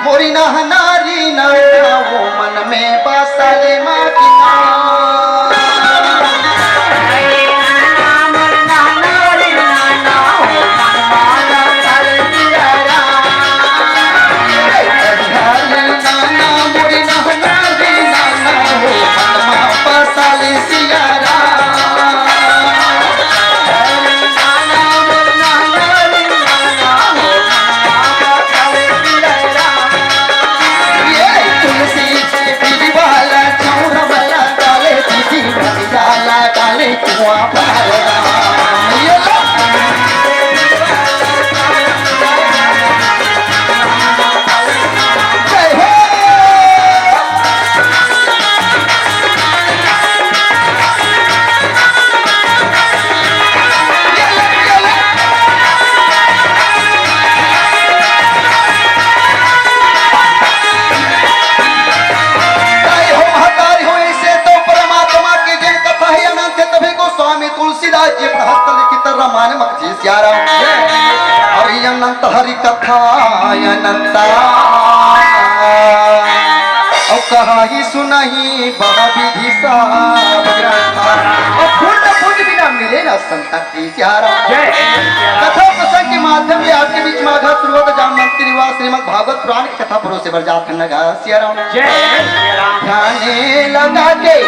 मोरी ना नारी ना वो मन में बसले माँ की अनंत हरि कथा अनंता और कहा ही सुनही बड़ा विधि पूर्ण बिना मिले ना संतति कथा प्रसंग के माध्यम से आपके बीच में आघात शुरुआत जामवंती निवास श्रीमद् भागवत पुराण की कथा परोसे बरजात लगा सियाराम ध्याने लगा के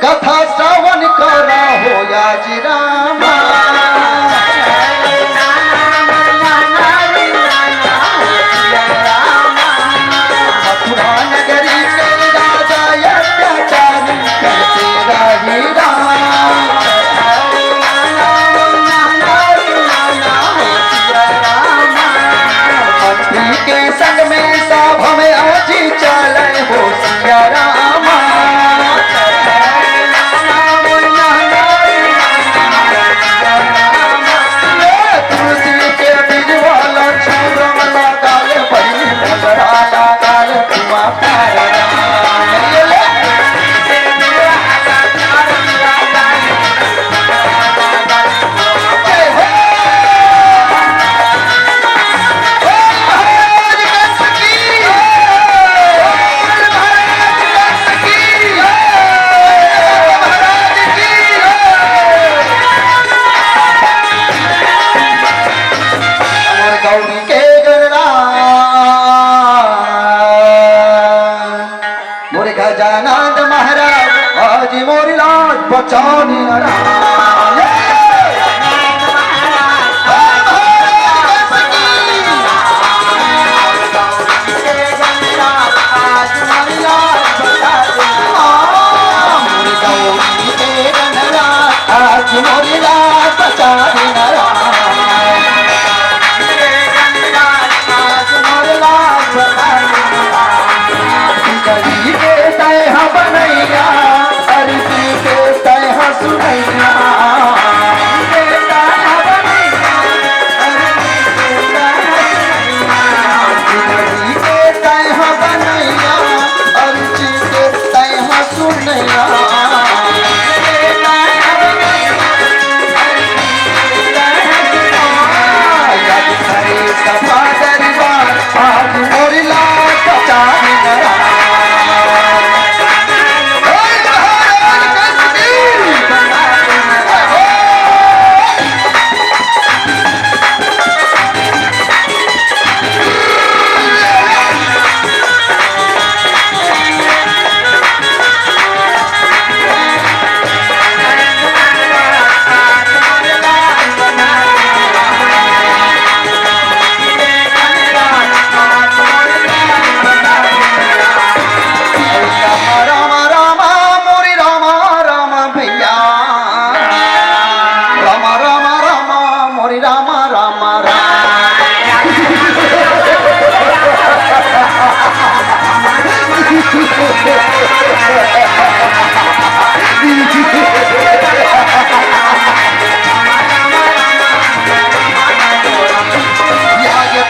कथा श्रवण करा हो आज रामा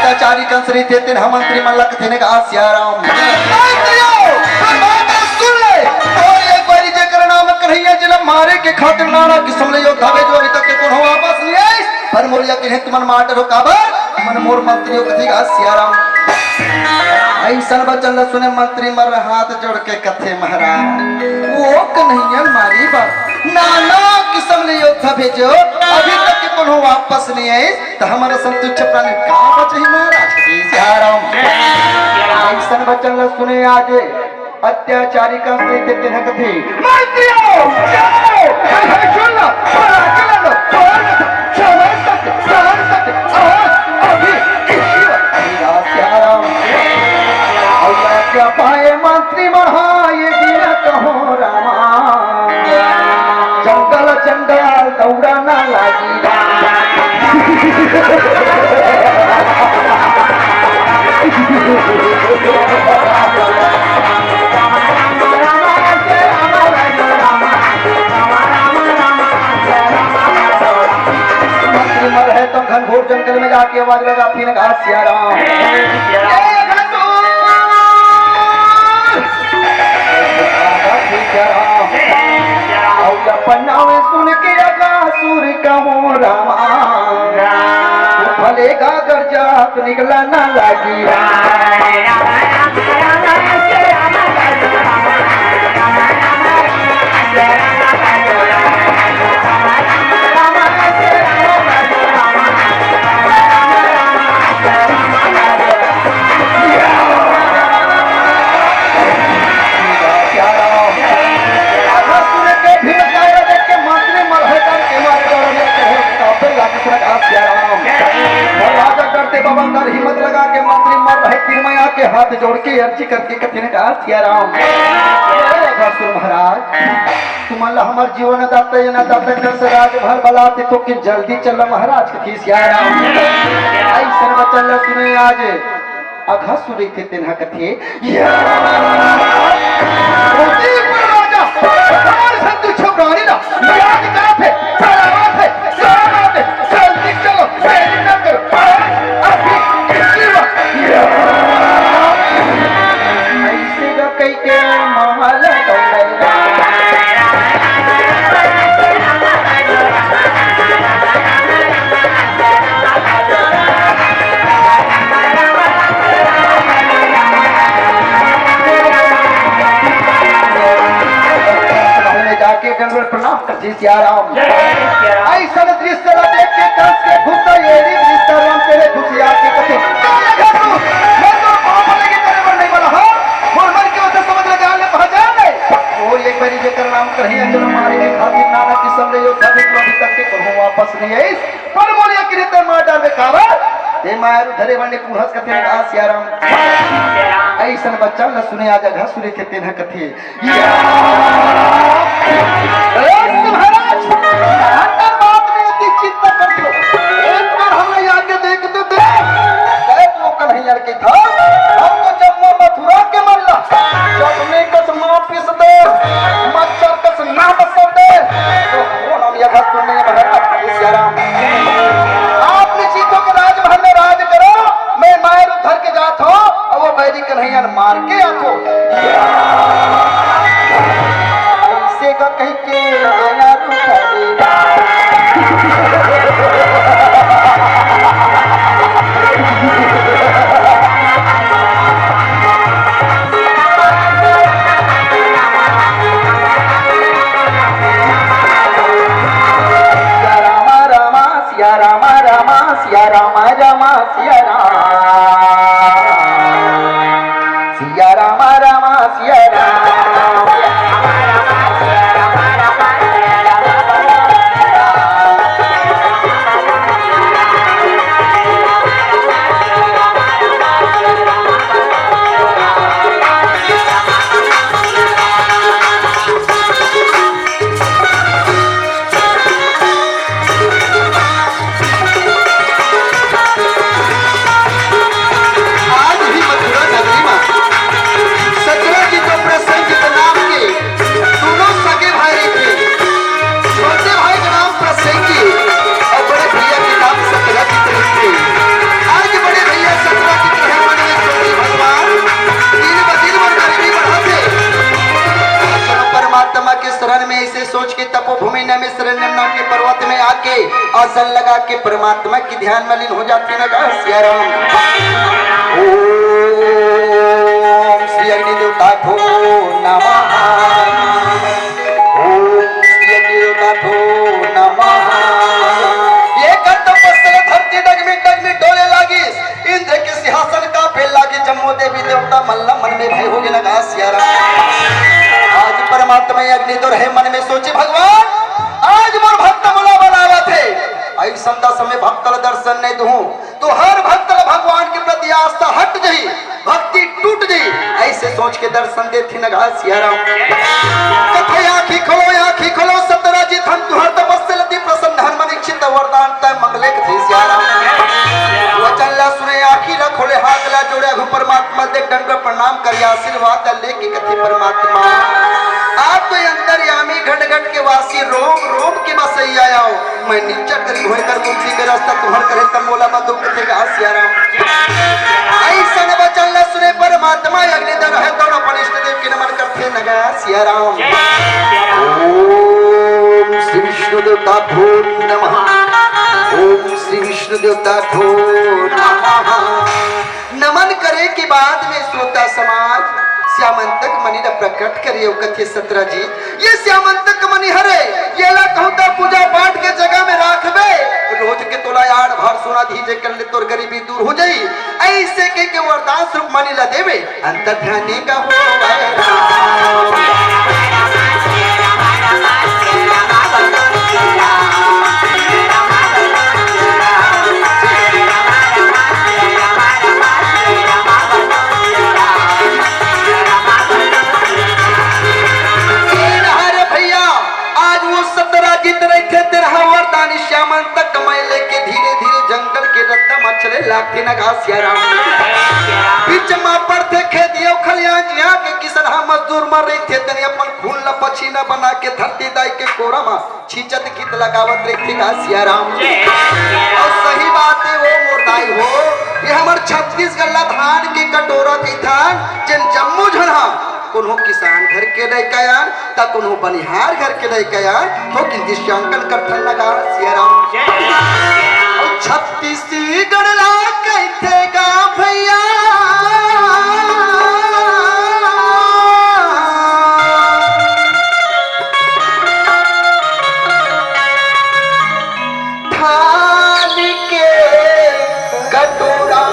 अत्याचारी कंसरी थे तीन मंत्री मल्लक थे ने कहा सियाराम सुन ले और एक बारी जेकर नाम कन्हैया जिला मारे के खातिर नाना किस्म ले योद्धा जो अभी तक के कोन वापस नहीं आई पर मोरिया के तुमन मार डरो काबर मन मोर मंत्रियों कथी का सियाराम ऐसा बचन ल सुने मंत्री मर हाथ जोड़ के कथे महाराज वो कन्हैया मारी बात नाना किस्म ले योद्धा भेजो अभी तक कोनो वापस नहीं आए तो हमारा संतुष्ट प्राण का बचे महाराज की सियाराम ऐसा बचन ल सुने आज अत्याचारी का कहते तेरा कथे मंत्रियों जाओ सुन लो चला लो क्या पाए मंत्री महाये दिन कहो रामा जंगल जंगल दौड़ाना लागी मंत्री मर है तो घनघोर जंगल में जाके आवाज लगा फिर कहा सियाराम पन्नावे सुन के अगासुर कहो रामा भलेगा गर्जा तो निकला ना लागी हिम्मत लगा के मंत्री मर रहे तिरमया के हाथ जोड़ के अर्जी करके कथन कहा सियाराम महाराज तुम अल्लाह हमार जीवन दाता न दाता कर से राज भर बलाते तो कि जल्दी चल महाराज कथी सियाराम ऐसन बचल सुने आज अघा सुरे थे तेना कथे राजा हमारे संतु छोकरानी ना याद करा थे जल्दी चलो देरी न करो ऐसे का कहते महल जाके गंगोर प्रणाम करती सियाराम ऐसा दृश्य देख के कस के घुसा ये दृश्य राम तेरे खुशिया के कथे मैं तो पाप लगे तेरे पर नहीं बोला हां मोहम्मद के वजह समझ लगा ले पहचान ले और एक बारी जेकर नाम करही अंजन मारे के खातिर नाना किस्म ले यो अभी तक के कहूं वापस नहीं है पर बोलिए कि ते मार डाल बेकावा ते मार धरे बने पुहस कथे आ सियाराम ऐसन बच्चा न सुने आज घसुरे के तेना कथे महाराज बात में अति चिंता कर दो एक बार हमें आगे देख दो कैसे वो कन्हैया के था हमको जब मथुरा के मल्ला चटनी कस मां पीस दे मच्छर कस ना बस दे तो कौन हम यह सुनने महाराज सियाराम आपने चीतों के राजमहल में राज करो मैं मायर उधर के जात हो और वो बैरी कन्हैया मार के आतो ऐसे का कह के आया रुका सिया राम राम सिया राम राम सिया राम तपोभूमि में शरण्यम नाम के पर्वत में आके आसन लगा के परमात्मा की ध्यान मलिन हो जाती है। सिया राम। होता मल्ला मन में भय हो गया लगा सियारा। आज परमात्मा अग्नि तो रहे मन में सोचे भगवान आज मोर भक्त बोला बनावा थे ऐसा समय भक्त दर्शन नहीं दूं तो हर भक्त भगवान के प्रति आस्था हट गई भक्ति टूट गई ऐसे सोच के दर्शन देती नगा सियाराम। कथे आँखी खोलो सतरा जी धन तुहर तपस्या लती प्रसन्न हनुमान इच्छित वरदान तय मंगले कथे सियाराम। वचन ला सुने आँखी न खोले हाथ ला जोड़े अघु परमात्मा देख दंड प्रणाम करिए आशीर्वाद लेके कथे परमात्मा आप तो अंतर्यामी घट घट के वासी रोम रोम के बसई आया मैं नीचा करी होकर मुक्ति के रास्ता तुम्हार करे तब मोला मत दुख थे सियाराम। ऐसा न वचन ला सुने परमात्मा अग्निधर है तो अपन इष्ट देव के नमन करते नगा सियाराम। ओम श्री विष्णु देवता भो नमः ओम श्री विष्णु देवता भो नमः। नमन करे के बाद में श्रोता समाज श्यामंतक मणि न प्रकट करिए कथे सतरा जी ये श्यामंतक मणि हरे ये ला कहता पूजा पाठ के जगह में राखबे रोज के तोला यार भर सोना दीजे कर ले तोर गरीबी दूर हो जाई ऐसे के वरदान स्वरूप मणि ला देवे अंतर ध्यान का हो श्यामंतक मैं लेके धीरे धीरे जंगल के रत्ता मछले लागते न घासियाराम बीच में पड़ते खेदियो खलियाजिया के किसान मजदूर मर रहे थे तनी अपन खून ल पसीना बना के धरती दाई के कोरा में छींचत गीत लगावत रहे घासियाराम। और सही बात है वो मोरदाई हो ये हमार 36 गल्ला धान के कटोरा थी धान जन जम्मू झना कोनो किसान घर के रह गया ता कोनो बनिहार घर के रह गया तो किंती शंकर कठन लगा सियाराम। और 36 गणला कहते गा भैया धान के कटोरा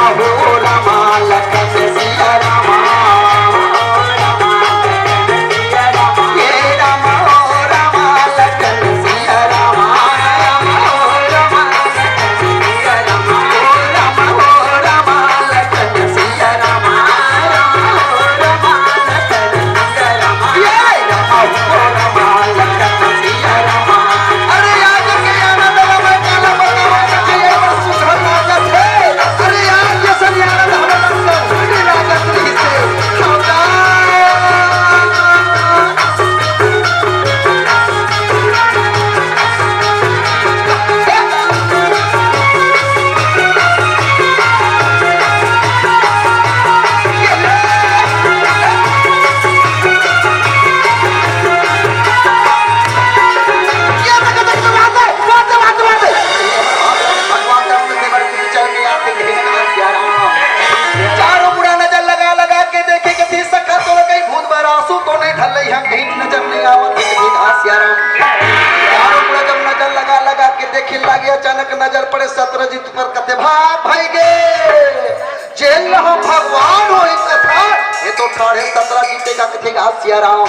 हो रामा लखन सिया रामा ये रामा हो रामा लखन सिया रामा हो रामा सिया रामा हो रामा लखन सिया रामा हो रामा लखन सिया रामा ये रामा हो रामा लखन सिया रामा। अरे याद के आनंद में काला बतावा ये सुधर लागत है। अरे यार ये सरियाना धावा अरे लागत रही से खौदा अचानक नजर पड़े सत्रजीत पर कथे भाई गे जेल हम भगवान हो एक कथा ये तो ठाड़े सत्रजीत का कथेगा सियाराम।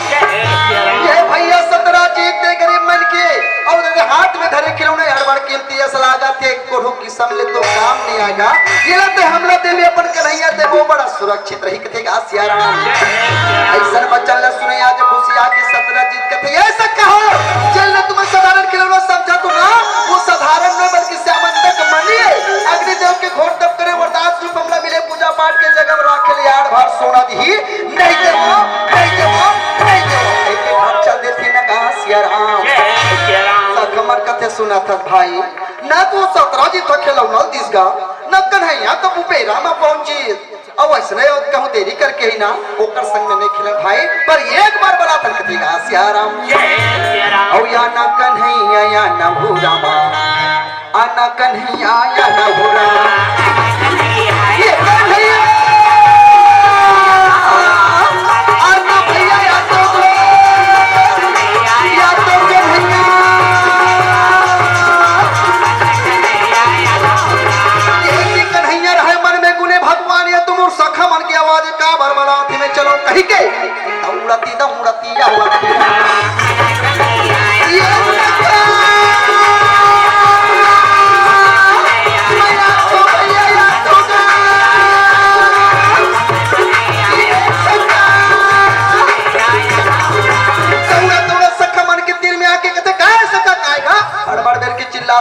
ये भैया सत्रजीत गरीब मन के और हाथ में धरे खिलौने हड़बड़ कीमती असलागा थे कोढ़ू की समले तो काम नहीं आएगा ये लते हमला दे में अपन कन्हैया दे वो बड़ा सुरक्षित रही कथेगा सियाराम। ऐसा बच्चा न सुने आज खुशिया के सत्रजीत कथे ऐसा कहो जेल ने तुम्हें साधारण खिलौना समझा तो ना वो साधारण न बल्कि श्यामंतक मणि अग्निदेव के घोर तप करे वरदान रूप हमला मिले पूजा पाठ के जगह राखे ले यार भर सोना दी नहीं देवो एक बात चल देती ना कहां सियाराम कमर कथे सुना था भाई ना तो सत्रजीत खिलौना दिसगा न कन्हैया कब उपेरा में पहुंची अब ऐसने कहूं देरी करके ही ना ओकर संग में नहीं खेले भाई पर एक बार बड़ा तन कथेगा सियाराम। औ या ना कन्हैया या ना भूरामा आना कन्हैया या ना भूरामा ये कन्हैया आना भैया या तो कन्हैया ये कन्हैया रहे मन में गुने भगवान ये तुम सखा मन की आवाज का भरभराती में चलो कहीं के दौड़ती या उड़ती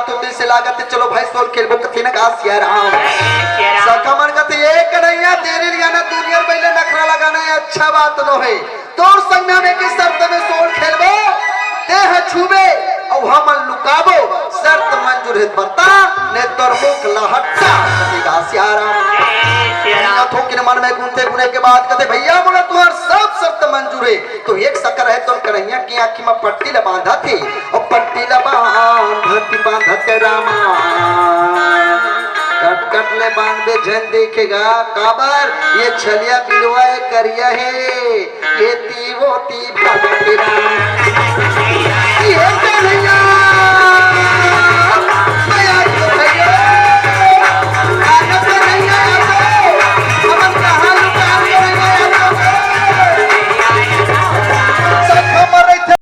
तो दिल से लागत चलो भाई सोल खेलबो कथी ना का सियाराम सखा मन कथे एक कन्हैया तेरे लिए ना दुनिया पहले नखरा लगाना है अच्छा बात नो है तोर संग में की शर्त में सोल खेलबो देह छुबे और हम लुकाबो शर्त मंजूर है बता ने तोर मुख लहट्टा कथेगा सियाराम। थोकिन मन में गुनते गुने के बाद कथे भैया बोला तुम्हार सब शर्त मंजूर है तो एक सकर है तो कन्हैया की आंखी में पट्टी ल बांधा थी और पट्टी ल बांधत रामा कट कट ले बांध दे जन देखेगा काबर ये छलिया बिलवा करिया है ये ती वो ती भगत राम